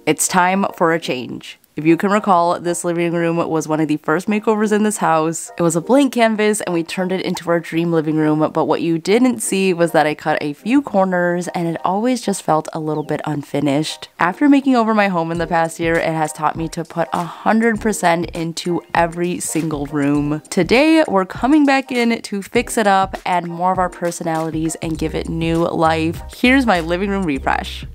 It's time for a change. If you can recall, this living room was one of the first makeovers in this house. It was a blank canvas and we turned it into our dream living room, but what you didn't see was that I cut a few corners and it always just felt a little bit unfinished. After making over my home in the past year, it has taught me to put 100% into every single room. Today, we're coming back in to fix it up, add more of our personalities, and give it new life. Here's my living room refresh.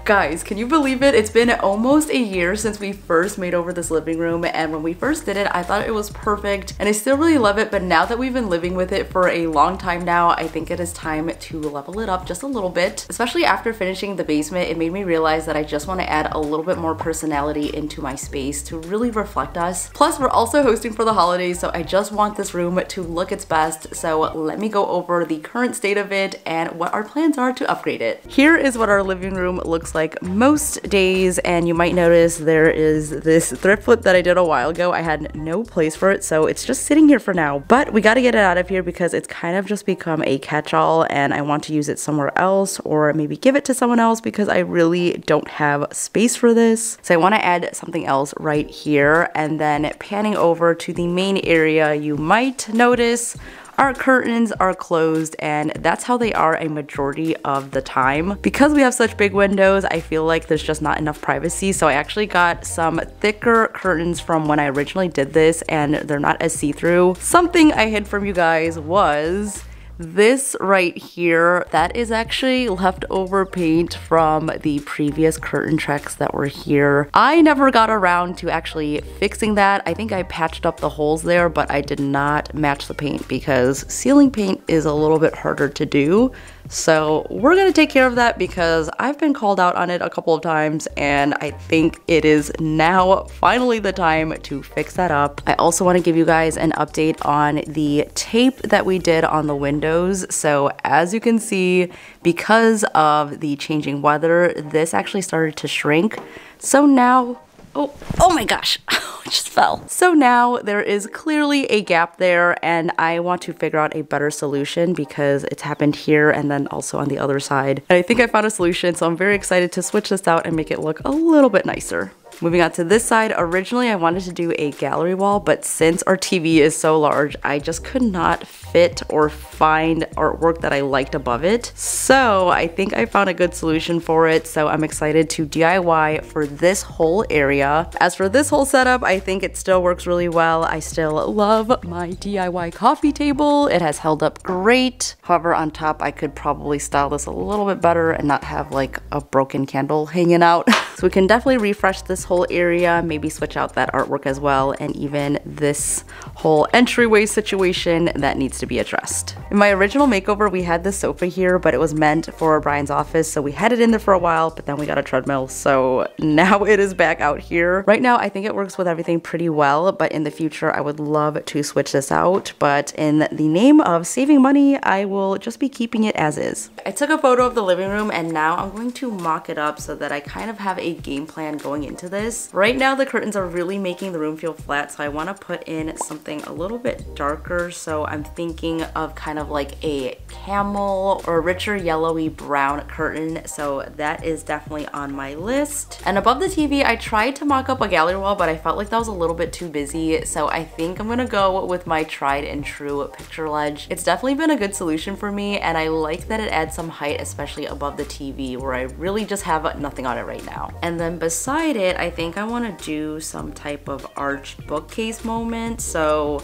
Guys, can you believe it? It's been almost a year since we first made over this living room, and when we first did it, I thought it was perfect, and I still really love it, but now that we've been living with it for a long time now, I think it is time to level it up just a little bit. Especially after finishing the basement, it made me realize that I just want to add a little bit more personality into my space to really reflect us. Plus, we're also hosting for the holidays, so I just want this room to look its best, so let me go over the current state of it and what our plans are to upgrade it. Here is what our living room looks like most days, and you might notice there is this thrift flip that I did a while ago. I had no place for it, so it's just sitting here for now, but we got to get it out of here because it's kind of just become a catch-all and I want to use it somewhere else or maybe give it to someone else because I really don't have space for this. So I want to add something else right here, and then panning over to the main area, you might notice our curtains are closed, and that's how they are a majority of the time. Because we have such big windows, I feel like there's just not enough privacy, so I actually got some thicker curtains from when I originally did this, and they're not as see-through. Something I hid from you guys was this right here. That is actually leftover paint from the previous curtain tracks that were here. I never got around to actually fixing that. I think I patched up the holes there, but I did not match the paint because ceiling paint is a little bit harder to do. So we're gonna take care of that because I've been called out on it a couple of times, and I think it is now finally the time to fix that up. I also want to give you guys an update on the tape that we did on the windows. So as you can see, because of the changing weather, this actually started to shrink. So now, oh my gosh, it just fell. So now there is clearly a gap there, and I want to figure out a better solution because it's happened here and then also on the other side. And I think I found a solution, so I'm very excited to switch this out and make it look a little bit nicer. Moving on to this side, originally I wanted to do a gallery wall, but since our TV is so large, I just could not fit or find artwork that I liked above it. So I think I found a good solution for it, so I'm excited to DIY for this whole area. As for this whole setup, I think it still works really well. I still love my DIY coffee table. It has held up great. However, on top, I could probably style this a little bit better and not have like a broken candle hanging out. So we can definitely refresh this whole area, maybe switch out that artwork as well, and even this whole entryway situation that needs to be addressed. In my original makeover, we had this sofa here, but it was meant for Brian's office, so we had it in there for a while, but then we got a treadmill, so now it is back out here. Right now, I think it works with everything pretty well, but in the future, I would love to switch this out, but in the name of saving money, I will just be keeping it as is. I took a photo of the living room, and now I'm going to mock it up so that I kind of have a game plan going into this. Right now, the curtains are really making the room feel flat, so I want to put in something a little bit darker, so I'm thinking of kind of like a camel or richer yellowy brown curtain, so that is definitely on my list. And above the TV, I tried to mock up a gallery wall, but I felt like that was a little bit too busy, so I think I'm gonna go with my tried and true picture ledge. It's definitely been a good solution for me, and I like that it adds some height, especially above the TV where I really just have nothing on it right now. And then beside it, I think I want to do some type of arched bookcase moment, so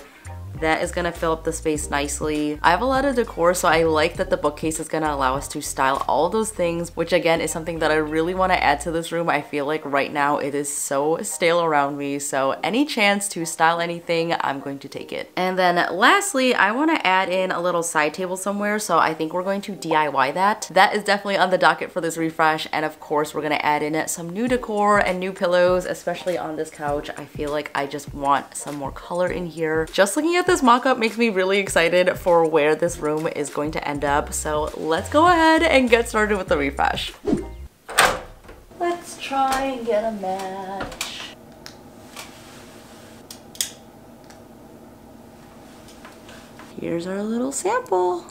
that is gonna fill up the space nicely. I have a lot of decor, so I like that the bookcase is gonna allow us to style all those things, which again is something that I really want to add to this room. I feel like right now it is so stale around me, so any chance to style anything, I'm going to take it. And then lastly, I want to add in a little side table somewhere, so I think we're going to DIY that. That is definitely on the docket for this refresh, and of course we're gonna add in some new decor and new pillows, especially on this couch. I feel like I just want some more color in here. Just looking at this mock-up makes me really excited for where this room is going to end up, so let's go ahead and get started with the refresh. Let's try and get a match. Here's our little sample.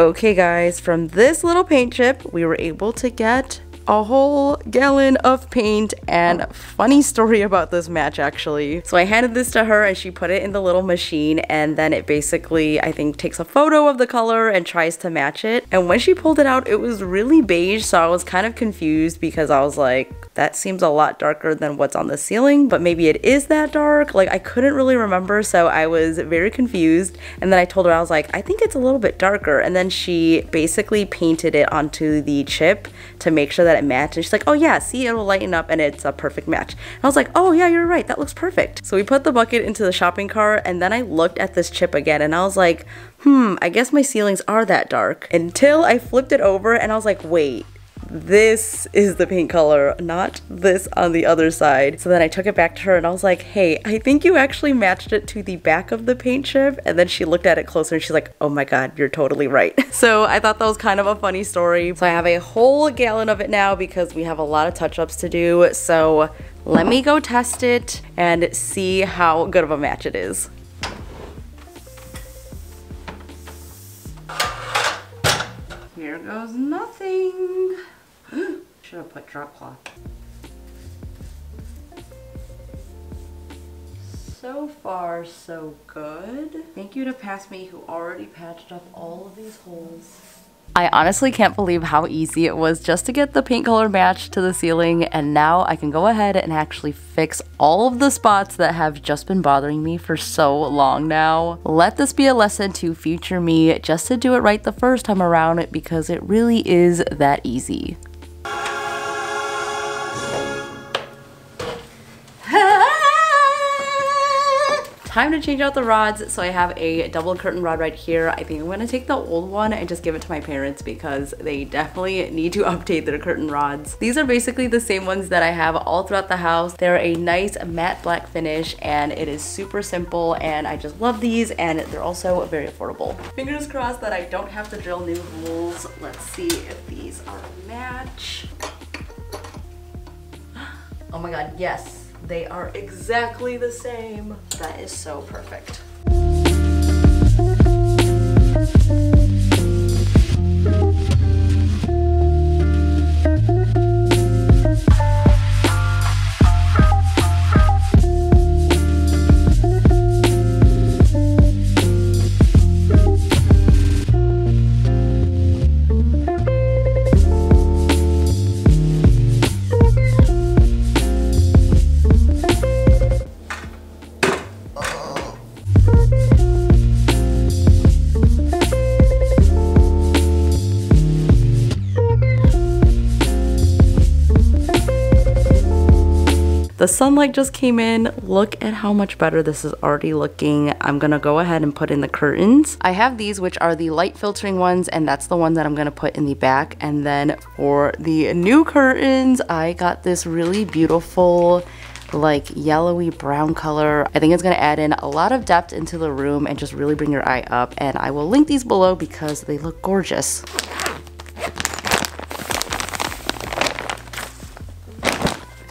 Okay guys, from this little paint chip, we were able to get a whole gallon of paint, and funny story about this match actually. So I handed this to her and she put it in the little machine, and then it basically, I think, takes a photo of the color and tries to match it. And when she pulled it out, it was really beige, so I was kind of confused because I was like, that seems a lot darker than what's on the ceiling, but maybe it is that dark. Like, I couldn't really remember, so I was very confused. And then I told her, I was like, I think it's a little bit darker. And then she basically painted it onto the chip to make sure that it matched. And she's like, oh yeah, see, it'll lighten up and it's a perfect match. And I was like, oh yeah, you're right, that looks perfect. So we put the bucket into the shopping cart, and then I looked at this chip again and I was like, I guess my ceilings are that dark. Until I flipped it over and I was like, wait, this is the paint color, not this on the other side. So then I took it back to her and I was like, hey, I think you actually matched it to the back of the paint chip. And then she looked at it closer and she's like, oh my god, you're totally right. So I thought that was kind of a funny story. So I have a whole gallon of it now because we have a lot of touch-ups to do. So let me go test it and see how good of a match it is. Here goes nothing. Should have put drop cloth. So far, so good. Thank you to Past Me, who already patched up all of these holes. I honestly can't believe how easy it was just to get the paint color matched to the ceiling, and now I can go ahead and actually fix all of the spots that have just been bothering me for so long now. Let this be a lesson to future me just to do it right the first time around, because it really is that easy. Time to change out the rods. So I have a double curtain rod right here. I think I'm gonna take the old one and just give it to my parents because they definitely need to update their curtain rods. These are basically the same ones that I have all throughout the house. They're a nice matte black finish and it is super simple, and I just love these, and they're also very affordable. Fingers crossed that I don't have to drill new holes. Let's see if these are a match. Oh my god, yes. They are exactly the same. That is so perfect. The sunlight just came in. Look at how much better this is already looking. I'm gonna go ahead and put in the curtains. I have these, which are the light filtering ones, and that's the one that I'm gonna put in the back. And then for the new curtains, I got this really beautiful like yellowy brown color. I think it's gonna add in a lot of depth into the room and just really bring your eye up. And I will link these below because they look gorgeous.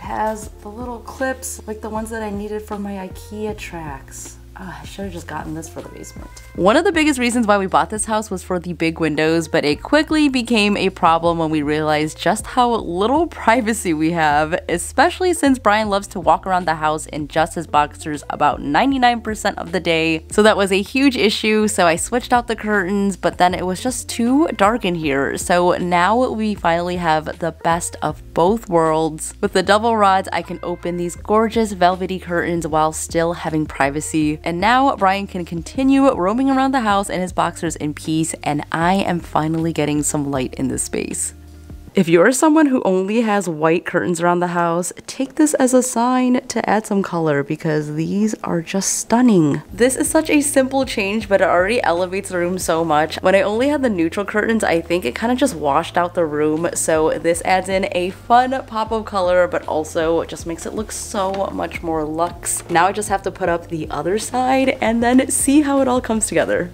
Has the little clips like the ones that I needed for my IKEA tracks. I should have just gotten this for the basement. One of the biggest reasons why we bought this house was for the big windows, but it quickly became a problem when we realized just how little privacy we have, especially since Brian loves to walk around the house in just his boxers about 99% of the day. So that was a huge issue, so I switched out the curtains, but then it was just too dark in here. So now we finally have the best of both worlds. With the double rods, I can open these gorgeous velvety curtains while still having privacy. And now Brian can continue roaming around the house in his boxers in peace, and I am finally getting some light in this space. If you're someone who only has white curtains around the house, take this as a sign to add some color because these are just stunning. This is such a simple change, but it already elevates the room so much. When I only had the neutral curtains, I think it kind of just washed out the room, so this adds in a fun pop of color, but also just makes it look so much more luxe. Now I just have to put up the other side and then see how it all comes together.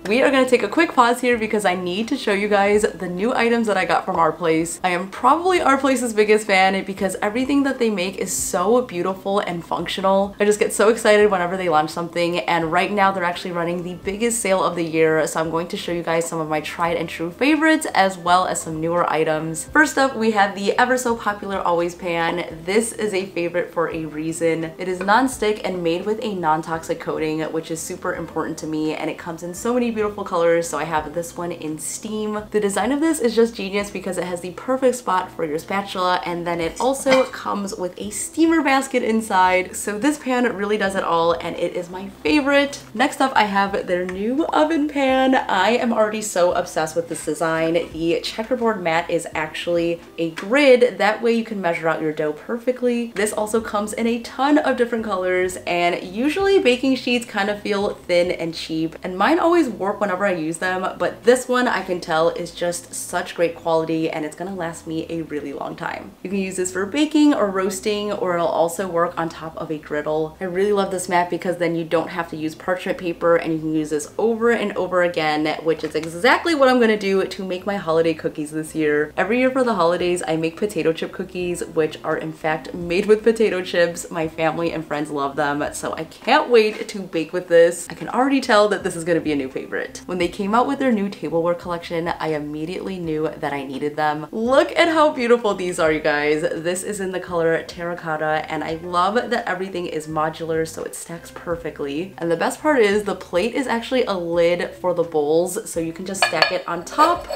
We are gonna take a quick pause here because I need to show you guys the new items that I got from Our Place. I am probably Our Place's biggest fan because everything that they make is so beautiful and functional. I just get so excited whenever they launch something, and right now they're actually running the biggest sale of the year, so I'm going to show you guys some of my tried and true favorites as well as some newer items. First up, we have the ever so popular Always Pan. This is a favorite for a reason. It is non-stick and made with a non-toxic coating, which is super important to me, and it comes in so many beautiful colors. So I have this one in steam. The design of this is just genius because it has the perfect spot for your spatula, and then it also comes with a steamer basket inside. So this pan really does it all, and it is my favorite. Next up, I have their new oven pan. I am already so obsessed with this design. The checkerboard mat is actually a grid. That way you can measure out your dough perfectly. This also comes in a ton of different colors, and usually baking sheets kind of feel thin and cheap, and mine always warp whenever I use them, but this one I can tell is just such great quality, and it's gonna last me a really long time. You can use this for baking or roasting, or it'll also work on top of a griddle. I really love this mat because then you don't have to use parchment paper, and you can use this over and over again, which is exactly what I'm gonna do to make my holiday cookies this year. Every year for the holidays, I make potato chip cookies, which are in fact made with potato chips. My family and friends love them, so I can't wait to bake with this. I can already tell that this is gonna be a new favorite. When they came out with their new tableware collection, I immediately knew that I needed them. Look at how beautiful these are, you guys. This is in the color terracotta, and I love that everything is modular, so it stacks perfectly. And the best part is the plate is actually a lid for the bowls, so you can just stack it on top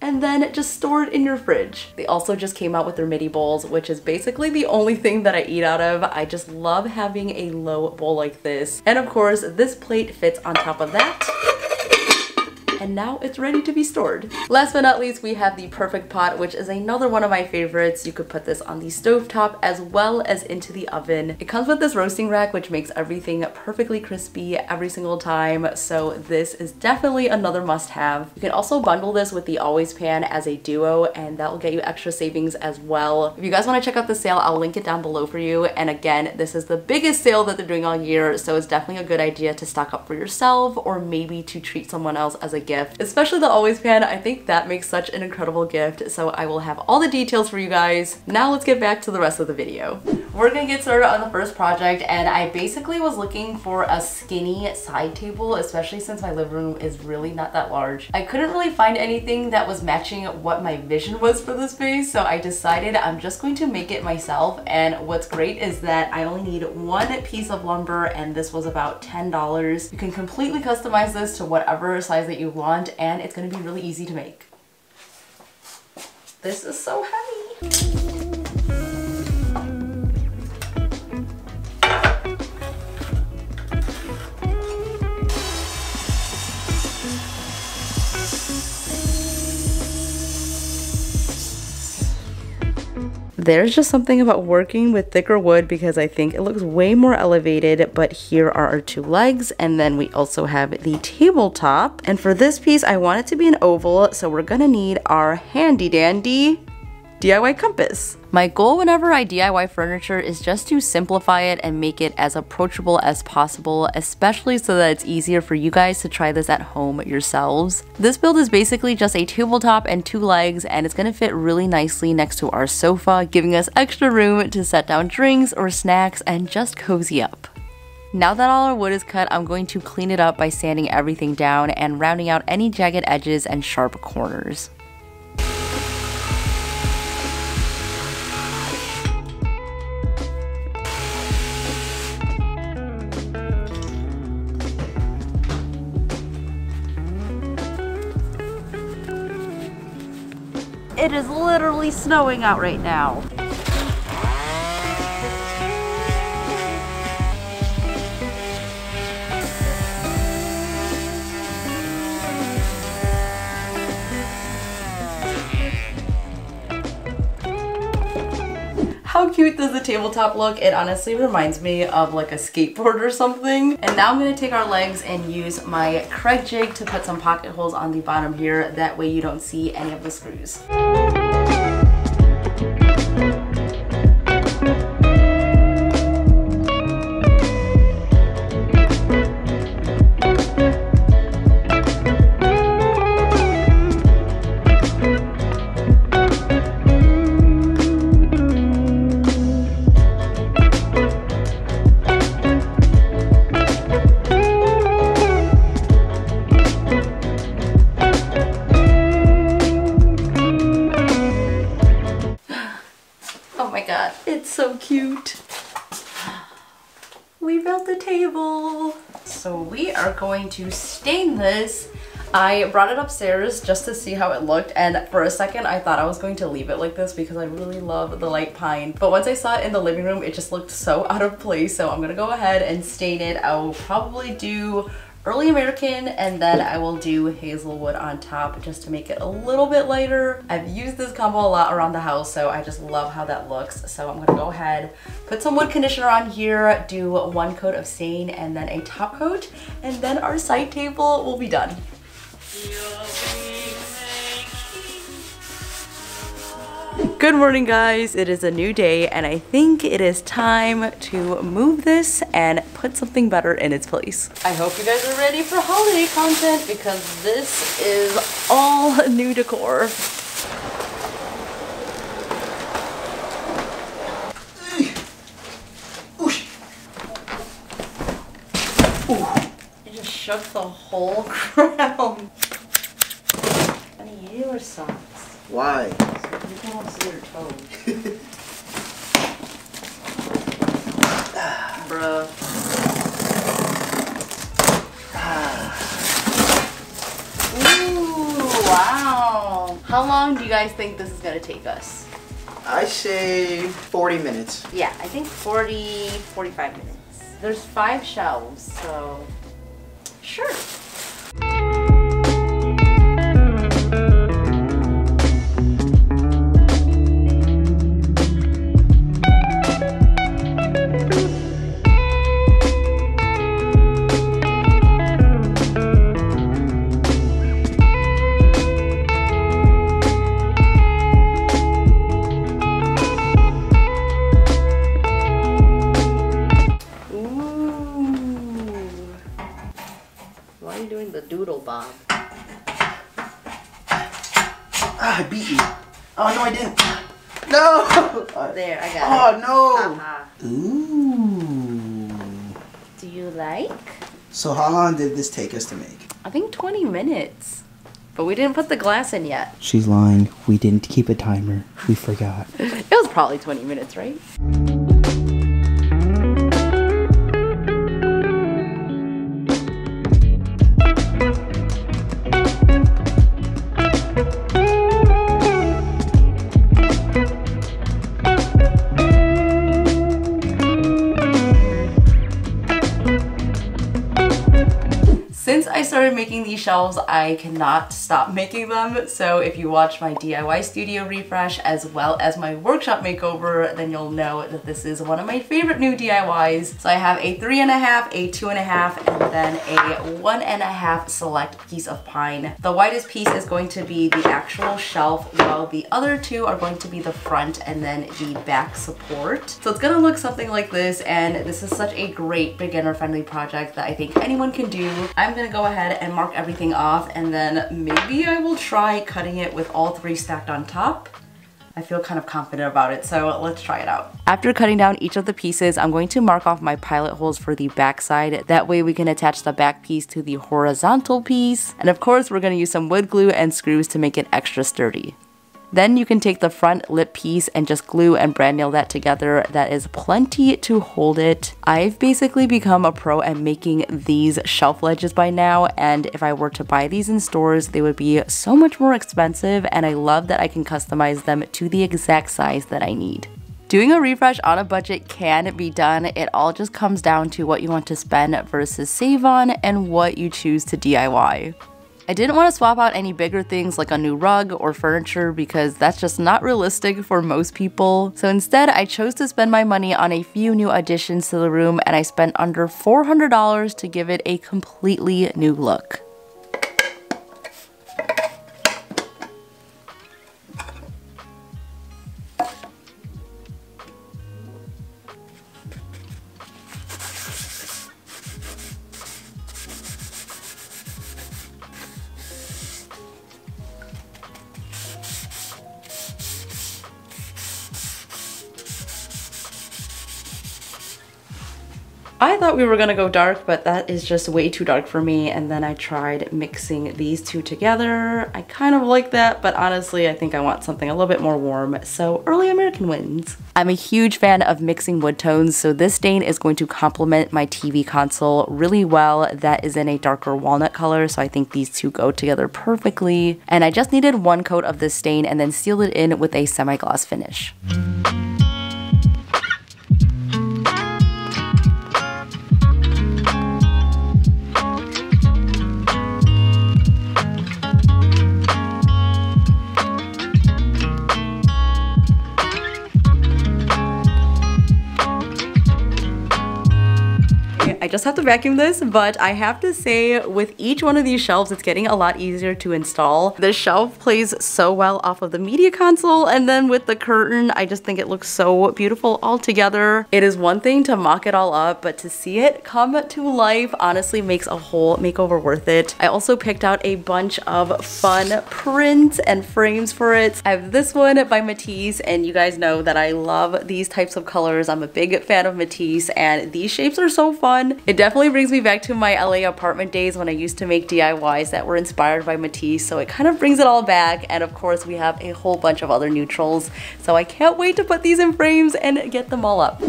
and then just store it in your fridge. They also just came out with their midi bowls, which is basically the only thing that I eat out of. I just love having a low bowl like this. And of course, this plate fits on top of that, and now it's ready to be stored. Last but not least, we have the Perfect Pot, which is another one of my favorites. You could put this on the stovetop as well as into the oven. It comes with this roasting rack, which makes everything perfectly crispy every single time, so this is definitely another must-have. You can also bundle this with the Always Pan as a duo, and that will get you extra savings as well. If you guys want to check out the sale, I'll link it down below for you. And again, this is the biggest sale that they're doing all year, so it's definitely a good idea to stock up for yourself or maybe to treat someone else as a gift. Especially the Always Pan, I think that makes such an incredible gift, so I will have all the details for you guys. Now let's get back to the rest of the video. We're gonna get started on the first project, and I basically was looking for a skinny side table, especially since my living room is really not that large. I couldn't really find anything that was matching what my vision was for the space, so I decided I'm just going to make it myself. And what's great is that I only need one piece of lumber, and this was about $10. You can completely customize this to whatever size that you want, and it's going to be really easy to make. This is so heavy. There's just something about working with thicker wood because I think it looks way more elevated, but here are our two legs, and then we also have the tabletop. And for this piece, I want it to be an oval, so we're gonna need our handy dandy DIY compass. My goal whenever I DIY furniture is just to simplify it and make it as approachable as possible, especially so that it's easier for you guys to try this at home yourselves. This build is basically just a tabletop and two legs, and it's gonna fit really nicely next to our sofa, giving us extra room to set down drinks or snacks and just cozy up. Now that all our wood is cut, I'm going to clean it up by sanding everything down and rounding out any jagged edges and sharp corners. It is literally snowing out right now. How cute does the tabletop look? It honestly reminds me of like a skateboard or something. And now I'm gonna take our legs and use my Craig jig to put some pocket holes on the bottom here. That way you don't see any of the screws. the table. So we are going to stain this. I brought it upstairs just to see how it looked, and for a second I thought I was going to leave it like this because I really love the light pine. But once I saw it in the living room, it just looked so out of place. So I'm gonna go ahead and stain it. I will probably do Early American, and then I will do Hazelwood on top just to make it a little bit lighter. I've used this combo a lot around the house, so I just love how that looks. So I'm gonna go ahead, put some wood conditioner on here, do 1 coat of stain and then a top coat, and then our side table will be done. Good morning, guys. It is a new day and I think it is time to move this and put something better in its place. I hope you guys are ready for holiday content because this is all new decor. It just shook the whole ground. I need your socks. Why? So you can't see your toes. Bruh. Ooh, wow. How long do you guys think this is gonna take us? I say 40 minutes. Yeah, I think 45 minutes. There's 5 shelves, so sure. Doodle Bob. Ah, I beat you. Oh, no, I didn't. No! There, I got it. Oh, no! Ooh. Do you like? So how long did this take us to make? I think 20 minutes. But we didn't put the glass in yet. She's lying. We didn't keep a timer. We forgot. It was probably 20 minutes, right? Since I started making these shelves, I cannot stop making them. So if you watch my DIY studio refresh as well as my workshop makeover, then you'll know that this is one of my favorite new DIYs. So I have a 3.5, a 2.5, and then a 1.5 select piece of pine. The widest piece is going to be the actual shelf, while the other 2 are going to be the front and then the back support. So it's gonna look something like this, and this is such a great beginner-friendly project that I think anyone can do. I'm gonna go ahead and mark everything off, and then maybe I will try cutting it with all 3 stacked on top. I feel kind of confident about it, so let's try it out. After cutting down each of the pieces, I'm going to mark off my pilot holes for the back side. That way we can attach the back piece to the horizontal piece. And of course, we're going to use some wood glue and screws to make it extra sturdy. Then you can take the front lip piece and just glue and brand nail that together. That is plenty to hold it. I've basically become a pro at making these shelf ledges by now, and if I were to buy these in stores, they would be so much more expensive, and I love that I can customize them to the exact size that I need. Doing a refresh on a budget can be done. It all just comes down to what you want to spend versus save on and what you choose to DIY. I didn't want to swap out any bigger things like a new rug or furniture because that's just not realistic for most people. So instead, I chose to spend my money on a few new additions to the room, and I spent under $400 to give it a completely new look. I thought we were gonna go dark, but that is just way too dark for me. And then I tried mixing these two together. I kind of like that, but honestly, I think I want something a little bit more warm. So Early American wins. I'm a huge fan of mixing wood tones, so this stain is going to complement my TV console really well. That is in a darker walnut color, so I think these two go together perfectly. And I just needed one coat of this stain and then sealed it in with a semi-gloss finish. I just have to vacuum this, but I have to say with each one of these shelves, it's getting a lot easier to install. This shelf plays so well off of the media console, and then with the curtain, I just think it looks so beautiful all together. It is one thing to mock it all up, but to see it come to life honestly makes a whole makeover worth it. I also picked out a bunch of fun prints and frames for it. I have this one by Matisse, and you guys know that I love these types of colors. I'm a big fan of Matisse, and these shapes are so fun. It definitely brings me back to my LA apartment days when I used to make DIYs that were inspired by Matisse, so it kind of brings it all back. And of course we have a whole bunch of other neutrals, so I can't wait to put these in frames and get them all up.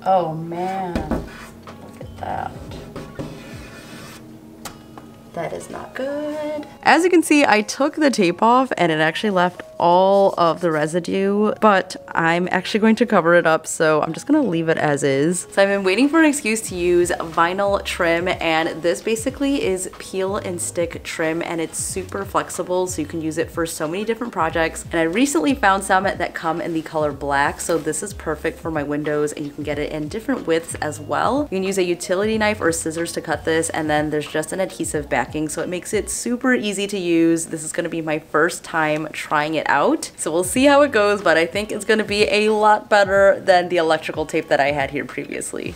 Oh man, look at that. That is not good. As you can see, I took the tape off and it actually left all of the residue, but I'm actually going to cover it up, so I'm just gonna leave it as is. So I've been waiting for an excuse to use vinyl trim, and this basically is peel and stick trim, and it's super flexible, so you can use it for so many different projects. And I recently found some that come in the color black, so this is perfect for my windows, and you can get it in different widths as well. You can use a utility knife or scissors to cut this, and then there's just an adhesive backing, so it makes it super easy to use. This is gonna be my first time trying it out, so we'll see how it goes, but I think it's gonna be a lot better than the electrical tape that I had here previously.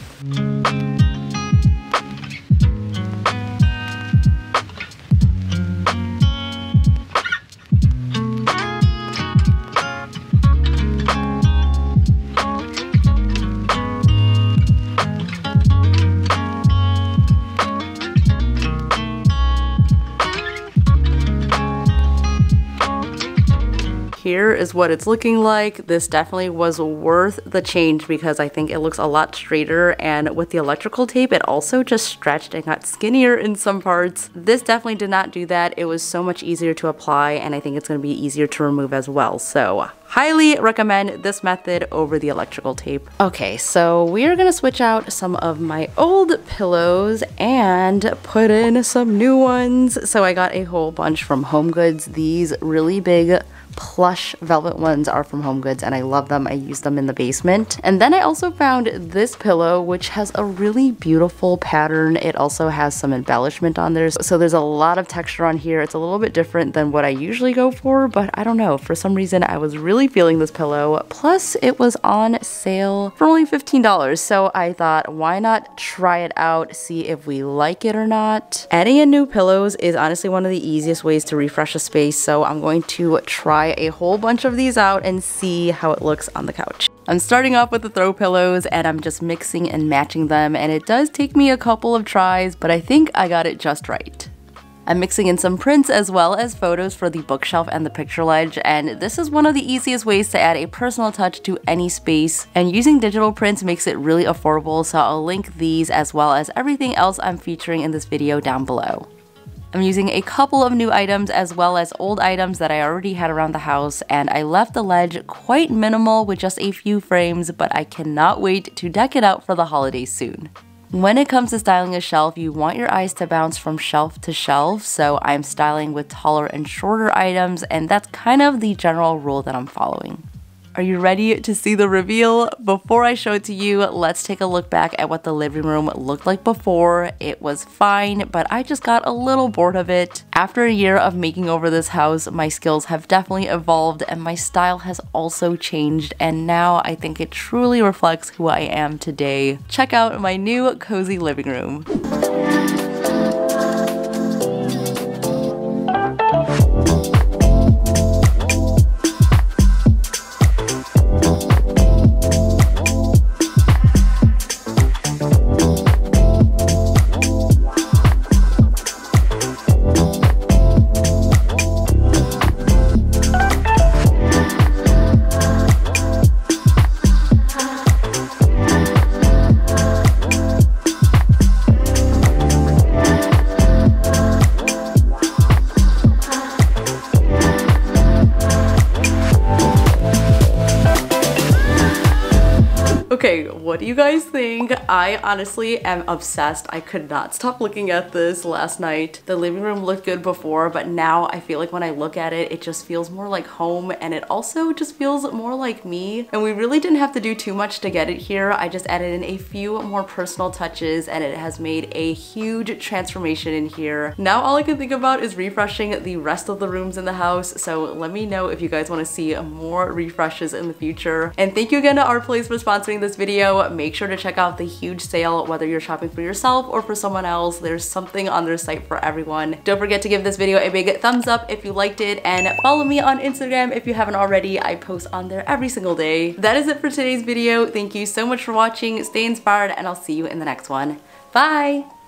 Here is what it's looking like. This definitely was worth the change because I think it looks a lot straighter, and with the electrical tape it also just stretched and got skinnier in some parts. This definitely did not do that. It was so much easier to apply, and I think it's going to be easier to remove as well. So highly recommend this method over the electrical tape. Okay, so we are gonna switch out some of my old pillows and put in some new ones. So I got a whole bunch from HomeGoods. These really big plush velvet ones are from HomeGoods, and I love them. I use them in the basement. And then I also found this pillow, which has a really beautiful pattern. It also has some embellishment on there, so there's a lot of texture on here. It's a little bit different than what I usually go for, but I don't know, for some reason I was really feeling this pillow. Plus it was on sale for only $15, so I thought, why not try it out, see if we like it or not. Adding in new pillows is honestly one of the easiest ways to refresh a space, so I'm going to try a whole bunch of these out and see how it looks on the couch. I'm starting off with the throw pillows, and I'm just mixing and matching them, and it does take me a couple of tries, but I think I got it just right. I'm mixing in some prints as well as photos for the bookshelf and the picture ledge, and this is one of the easiest ways to add a personal touch to any space, and using digital prints makes it really affordable, so I'll link these as well as everything else I'm featuring in this video down below. I'm using a couple of new items as well as old items that I already had around the house, and I left the ledge quite minimal with just a few frames, but I cannot wait to deck it out for the holidays soon. When it comes to styling a shelf, you want your eyes to bounce from shelf to shelf, so I'm styling with taller and shorter items, and that's kind of the general rule that I'm following. Are you ready to see the reveal? Before I show it to you, let's take a look back at what the living room looked like before. It was fine, but I just got a little bored of it. After a year of making over this house, my skills have definitely evolved and my style has also changed, and now I think it truly reflects who I am today. Check out my new cozy living room. Okay, what do you guys think? I honestly am obsessed. I could not stop looking at this last night. The living room looked good before, but now I feel like when I look at it, it just feels more like home, and it also just feels more like me. And we really didn't have to do too much to get it here. I just added in a few more personal touches, and it has made a huge transformation in here. Now all I can think about is refreshing the rest of the rooms in the house, so let me know if you guys want to see more refreshes in the future. And thank you again to Our Place for sponsoring this video. Make sure to check out the huge sale, whether you're shopping for yourself or for someone else. There's something on their site for everyone. Don't forget to give this video a big thumbs up if you liked it, and follow me on Instagram if you haven't already. I post on there every single day. That is it for today's video. Thank you so much for watching. Stay inspired, and I'll see you in the next one. Bye!